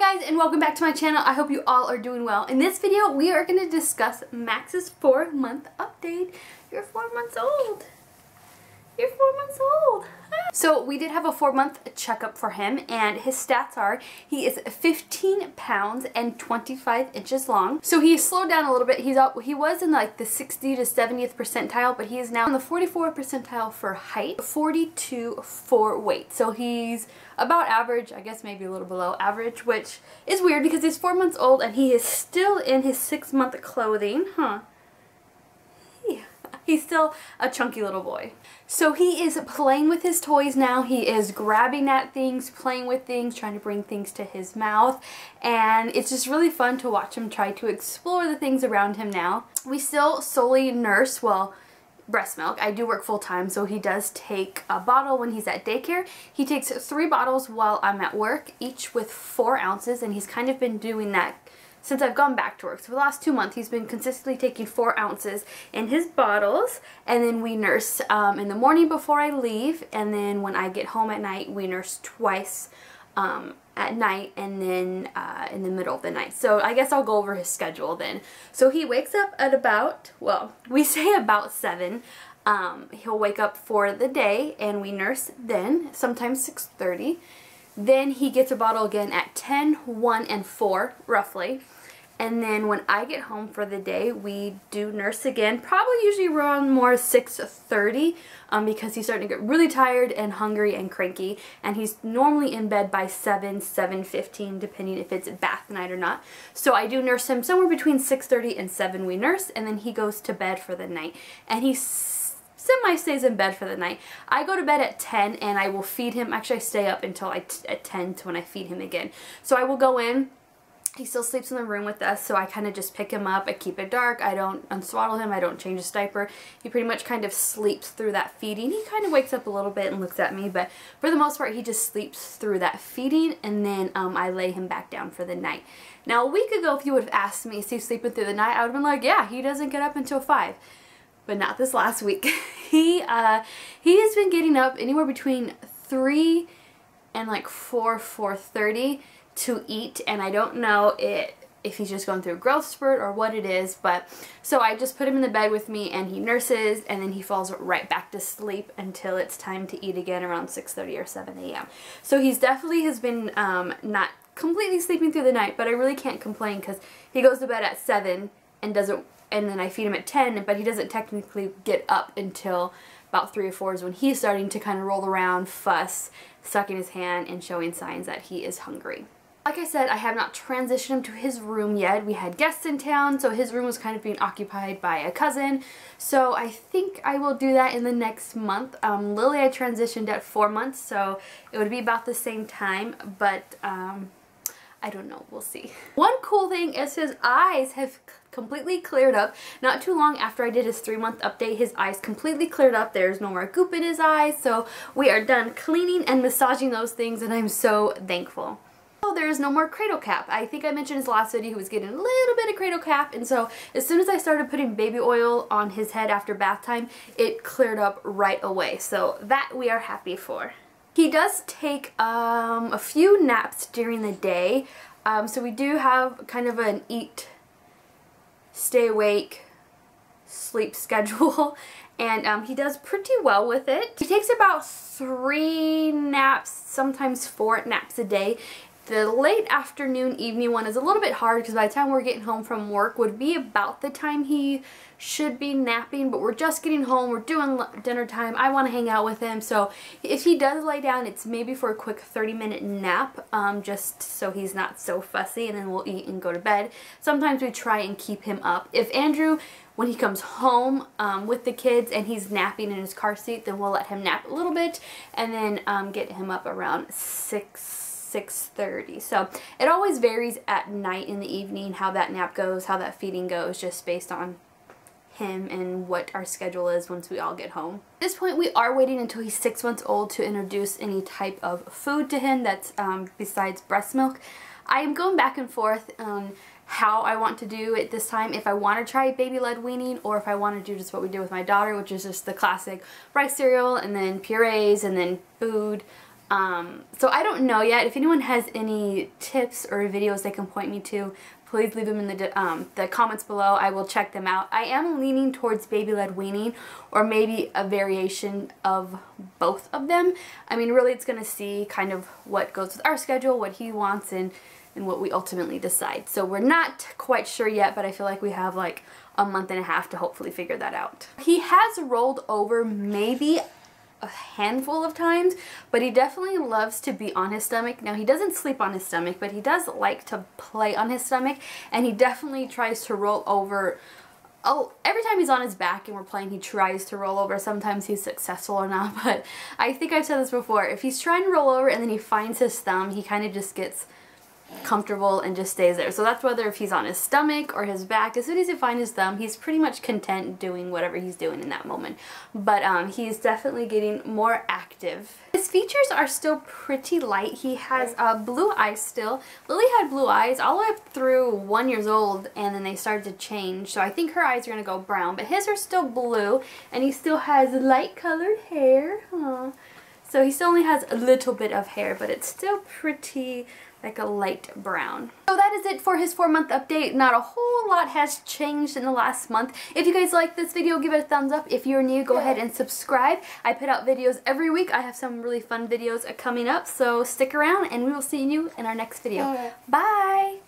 Hi guys, and welcome back to my channel. I hope you all are doing well. In this video, we are going to discuss Max's 4-month update. You're 4 months old. You're 4 months old. So we did have a 4-month checkup for him, and his stats are he is 15 pounds and 25 inches long. So he slowed down a little bit. He was in like the 60 to 70th percentile, but he is now in the 44th percentile for height, 42 for weight. So he's about average, I guess maybe a little below average, which is weird because he's 4 months old and he is still in his 6-month clothing, huh? He's still a chunky little boy. So he is playing with his toys now. He is grabbing at things, playing with things, trying to bring things to his mouth. And it's just really fun to watch him try to explore the things around him now. We still solely nurse, well, breast milk. I do work full-time, so he does take a bottle when he's at daycare. He takes 3 bottles while I'm at work, each with 4 ounces, and he's kind of been doing that since I've gone back to work. So for the last 2 months, he's been consistently taking 4 ounces in his bottles, and then we nurse in the morning before I leave, and then when I get home at night, we nurse twice at night, and then in the middle of the night. So I guess I'll go over his schedule then. So he wakes up at about, well, we say about 7. He'll wake up for the day, and we nurse then, sometimes 6:30. Then he gets a bottle again at 10, 1, and 4, roughly. And then when I get home for the day, we do nurse again, probably usually around more 6:30, because he's starting to get really tired and hungry and cranky. And he's normally in bed by 7, 7:15, depending if it's bath night or not. So I do nurse him somewhere between 6:30 and 7 we nurse, and then he goes to bed for the night. And he semi stays in bed for the night. I go to bed at 10 and I will feed him. Actually, I stay up until at 10 to when I feed him again. So I will go in. He still sleeps in the room with us, so I kind of just pick him up. I keep it dark. I don't unswaddle him. I don't change his diaper. He pretty much kind of sleeps through that feeding. He kind of wakes up a little bit and looks at me, but for the most part, he just sleeps through that feeding, and then I lay him back down for the night. Now, a week ago, if you would have asked me, is he sleeping through the night? I would have been like, yeah, he doesn't get up until 5. But not this last week. He has been getting up anywhere between 3 and like 4:30 to eat, and I don't know if he's just going through a growth spurt or what it is, but so I just put him in the bed with me and he nurses, and then he falls right back to sleep until it's time to eat again around 6:30 or 7 a.m. So he's definitely has been not completely sleeping through the night, but I really can't complain because he goes to bed at 7 and doesn't, and then I feed him at 10, but he doesn't technically get up until about 3 or 4 is when he's starting to kind of roll around, fuss, sucking his hand, and showing signs that he is hungry. Like I said, I have not transitioned him to his room yet. We had guests in town, so his room was kind of being occupied by a cousin. So I think I will do that in the next month. Lily, I transitioned at 4 months, so it would be about the same time, but I don't know, we'll see. One cool thing is his eyes have completely cleared up. Not too long after I did his 3-month update, his eyes completely cleared up. There's no more goop in his eyes, so we are done cleaning and massaging those things, and I'm so thankful. So there is no more cradle cap. I think I mentioned in his last video he was getting a little bit of cradle cap, and so as soon as I started putting baby oil on his head after bath time, it cleared up right away. So that we are happy for. He does take a few naps during the day, so we do have kind of an eat, stay awake, sleep schedule, and he does pretty well with it. He takes about 3 naps, sometimes 4 naps a day. The late afternoon, evening one is a little bit hard because by the time we're getting home from work would be about the time he should be napping, but we're just getting home, we're doing dinner time, I want to hang out with him, so if he does lay down, it's maybe for a quick 30-minute nap, just so he's not so fussy, and then we'll eat and go to bed. Sometimes we try and keep him up. If Andrew, when he comes home with the kids and he's napping in his car seat, then we'll let him nap a little bit, and then get him up around 6:30. So it always varies at night in the evening how that nap goes, how that feeding goes, just based on him and what our schedule is once we all get home. At this point, we are waiting until he's 6 months old to introduce any type of food to him that's besides breast milk. I am going back and forth on how I want to do it this time, if I want to try baby-led weaning or if I want to do just what we did with my daughter, which is just the classic rice cereal and then purees and then food. So I don't know yet. If anyone has any tips or videos they can point me to, please leave them in the comments below. I will check them out. I am leaning towards baby-led weaning, or maybe a variation of both of them. I mean, really it's going to see kind of what goes with our schedule, what he wants, and what we ultimately decide. So we're not quite sure yet, but I feel like we have like a month and a half to hopefully figure that out. He has rolled over maybe a handful of times, but he definitely loves to be on his stomach. Now, he doesn't sleep on his stomach, but he does like to play on his stomach, and he definitely tries to roll over. Oh, every time he's on his back and we're playing, he tries to roll over. Sometimes he's successful or not, but I think I've said this before. If he's trying to roll over and then he finds his thumb, he kind of just gets comfortable and just stays there. So that's whether if he's on his stomach or his back. As soon as he finds his thumb, he's pretty much content doing whatever he's doing in that moment. But he's definitely getting more active. His features are still pretty light. He has blue eyes still. Lily had blue eyes all the way up through 1 year old, and then they started to change. So I think her eyes are going to go brown, but his are still blue, and he still has light colored hair. Aww. So he still only has a little bit of hair, but it's still pretty like a light brown. So that is it for his 4-month update. Not a whole lot has changed in the last month. If you guys like this video, give it a thumbs up. If you're new, go ahead and subscribe. I put out videos every week. I have some really fun videos coming up, so stick around and we will see you in our next video. Bye!